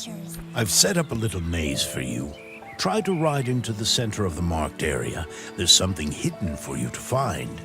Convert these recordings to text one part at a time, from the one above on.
adventures. I've set up a little maze for you. Try to ride into the center of the marked area. There's something hidden for you to find.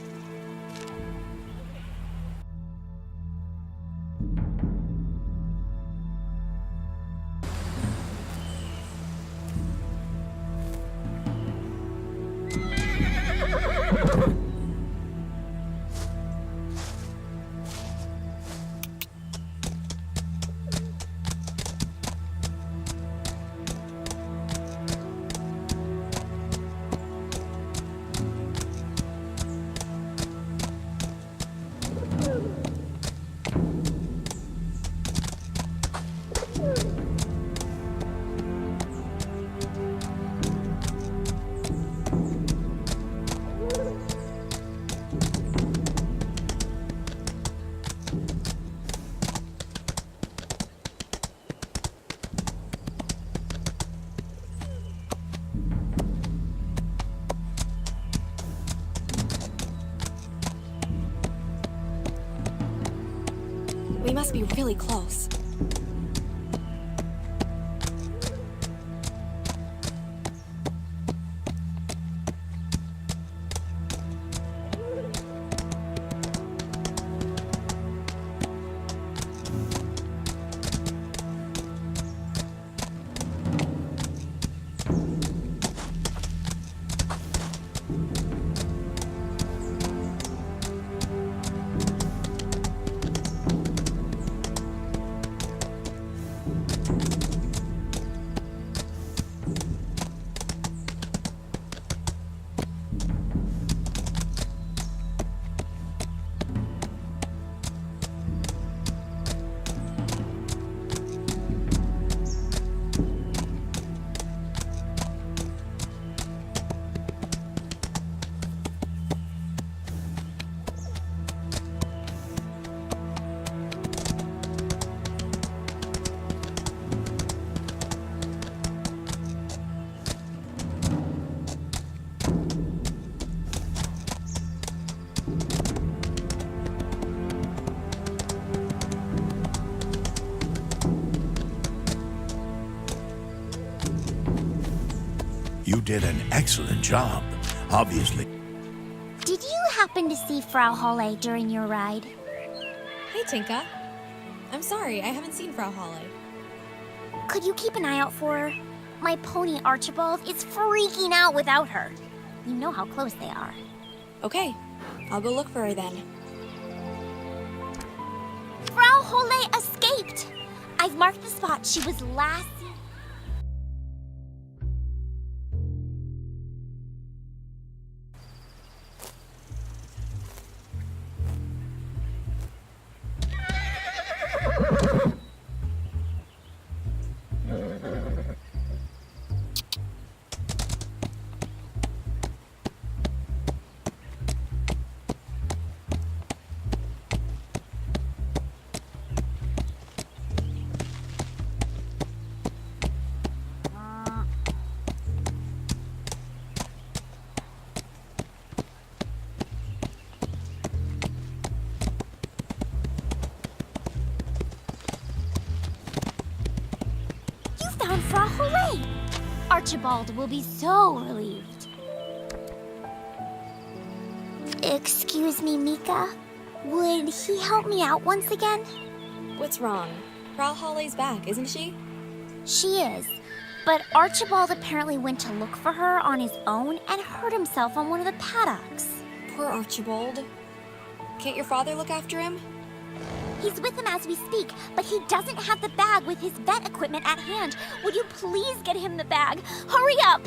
We must be really close. You did an excellent job. Obviously. Did you happen to see Frau Holle during your ride? Hey, Tinka. I'm sorry, I haven't seen Frau Holle. Could you keep an eye out for her? My pony Archibald is freaking out without her. You know how close they are. Okay, I'll go look for her then. Frau Holle escaped! I've marked the spot she was last seen. Found Frau Holle! Archibald will be so relieved. Excuse me, Mika. Would he help me out once again? What's wrong? Frau Holle's back, isn't she? She is. But Archibald apparently went to look for her on his own and hurt himself on one of the paddocks. Poor Archibald. Can't your father look after him? He's with him as we speak, but he doesn't have the bag with his vet equipment at hand. Would you please get him the bag? Hurry up!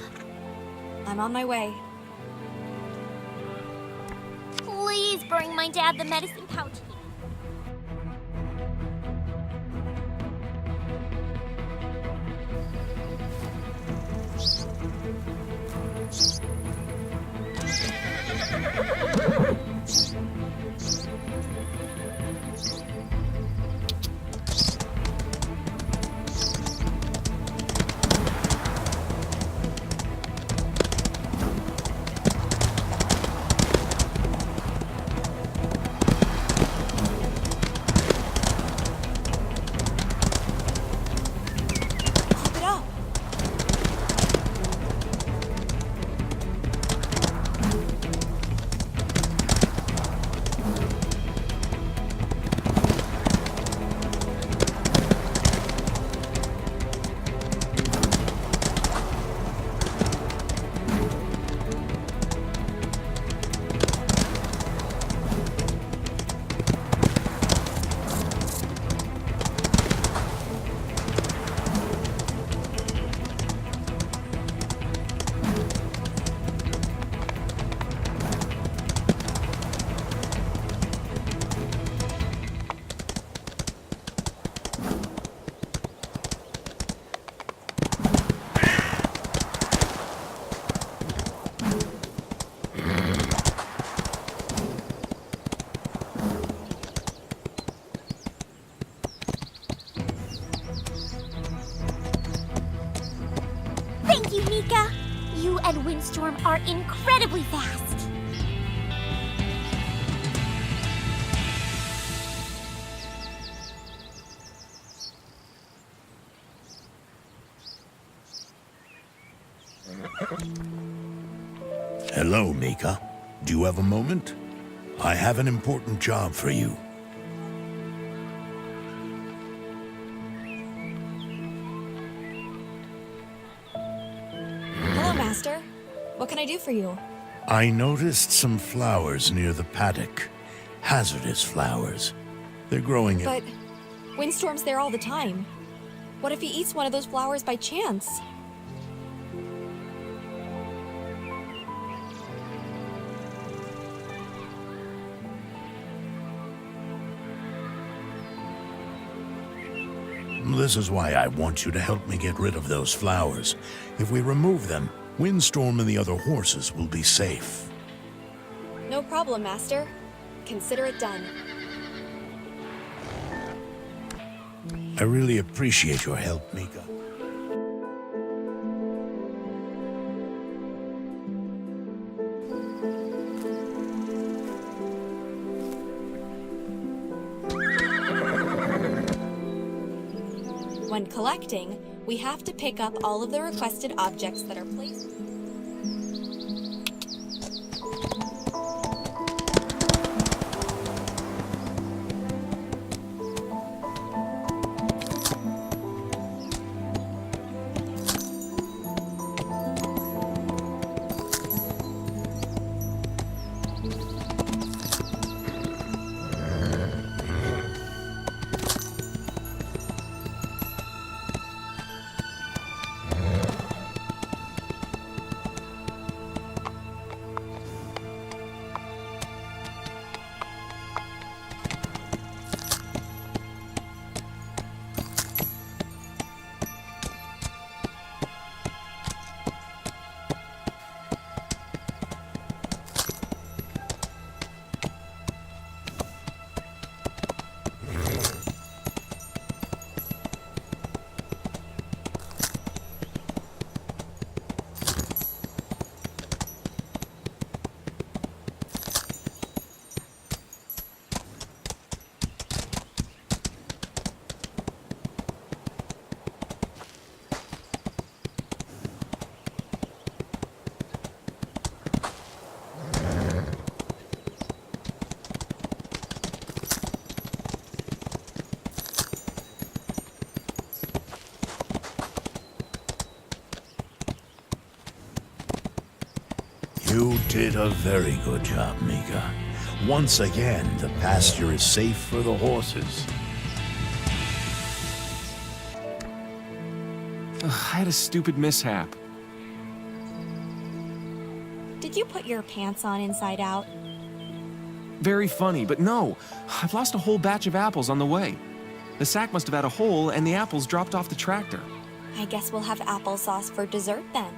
I'm on my way. Please bring my dad the medicine pouch. and Windstorm are incredibly fast. Hello, Mika. Do you have a moment? I have an important job for you. Hello, Master. What can I do for you? I noticed some flowers near the paddock. Hazardous flowers. They're growing But Windstorm's there all the time. What if he eats one of those flowers by chance? This is why I want you to help me get rid of those flowers. If we remove them, Windstorm and the other horses will be safe. No problem, Master. Consider it done. I really appreciate your help, Mika. When collecting, we have to pick up all of the requested objects that are placed. You did a very good job, Mika. Once again, the pasture is safe for the horses. Ugh, I had a stupid mishap. Did you put your pants on inside out? Very funny, but no. I've lost a whole batch of apples on the way. The sack must have had a hole and the apples dropped off the tractor. I guess we'll have applesauce for dessert then.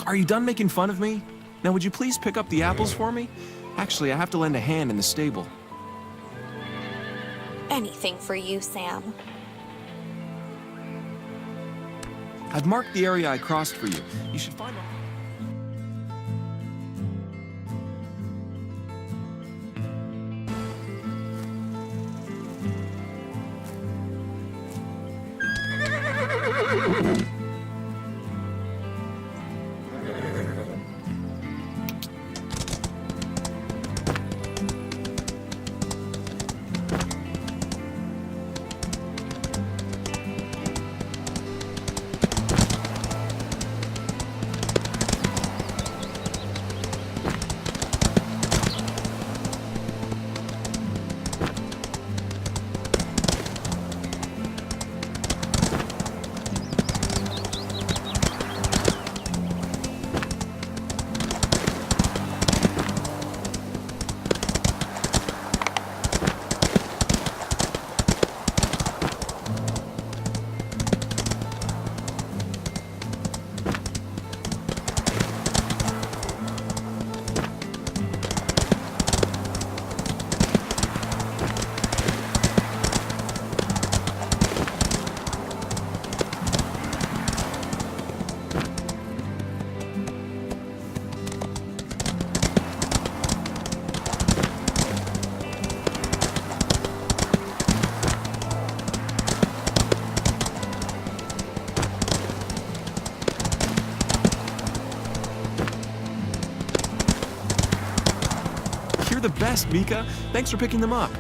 Are you done making fun of me? Now would you please pick up the apples for me? Actually, I have to lend a hand in the stable. Anything for you, Sam. I've marked the area I crossed for you. You should find out. the best, Mika. Thanks for picking them up.